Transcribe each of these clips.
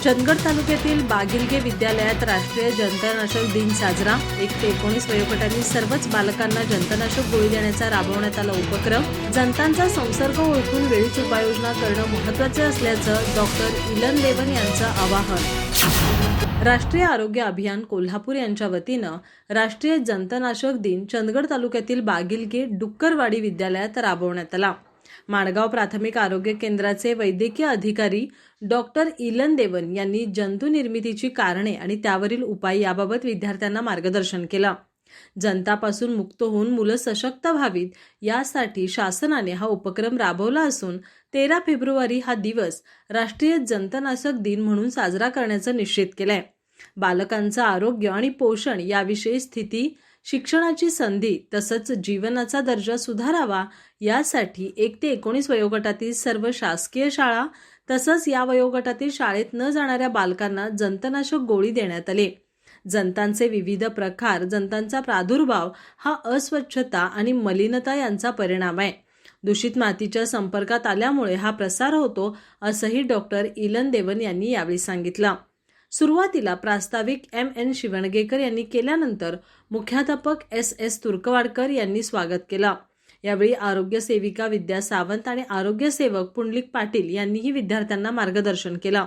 चंदगड तालुक्यातील बागिलगे विद्यालयात राष्ट्रीय जंतनाशक दिन साजरा। 1 ते 19 वयोगटातील सर्वच बालकांना जंतनाशक गोळी देण्याचा राबवण्यात आला उपक्रम। जंतांचा संसर्ग ओळखून वेळीच उपाययोजना करणं महत्त्वाचे असल्याचं डॉक्टर इलन लेवन यांचं आवाहन। राष्ट्रीय आरोग्य अभियान कोल्हापूर यांच्या वतीनं राष्ट्रीय जंतनाशक दिन चंदगड तालुक्यातील बागिलगे डुक्करवाडी विद्यालयात राबवण्यात आला। माणगाव प्राथमिक आरोग्य केंद्राचे वैद्यकीय अधिकारी डॉक्टर इलन देवन यांनी जंतू निर्मितीची कारणे आणि त्यावरील उपाय याबाबत विद्यार्थ्यांना मार्गदर्शन केलं। जंतापासून मुक्त होऊन मुलं सशक्त व्हावीत यासाठी शासनाने हा उपक्रम राबवला असून 13 फेब्रुवारी हा दिवस राष्ट्रीय जंतनाशक दिन म्हणून साजरा करण्याचं निश्चित केलंय। बालकांचं आरोग्य आणि पोषण याविषयी स्थिती, शिक्षणाची संधी तसंच जीवनाचा दर्जा सुधारावा यासाठी 1 ते 19 वयोगटातील सर्व शासकीय शाळा तसंच या वयोगटातील शाळेत न जाणाऱ्या बालकांना जंतनाशक गोळी देण्यात आली। जंतांचे विविध प्रकार, जंतांचा प्रादुर्भाव हा अस्वच्छता आणि मलिनता यांचा परिणाम आहे। दूषित मातीच्या संपर्कात आल्यामुळे हा प्रसार होतो असंही डॉक्टर इलन देवन यांनी यावेळी सांगितलं। सुरुवातीला प्रास्ताविक MN शिवणगेकर यांनी केल्यानंतर मुख्याध्यापक SS तुर्कवाडकर यांनी स्वागत केलं। यावेळी आरोग्य सेविका विद्या सावंत आणि आरोग्य सेवक पुंडलिक पाटील यांनीही विद्यार्थ्यांना मार्गदर्शन केलं।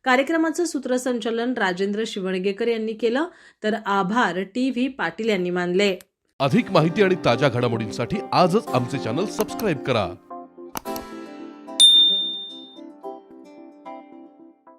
कार्यक्रमाचं सूत्रसंचालन राजेंद्र शिवणगेकर यांनी केलं तर आभार TV पाटील यांनी मानले। अधिक माहिती आणि ताज्या घडामोडींसाठी आजच आमचे चॅनल सबस्क्राइब करा।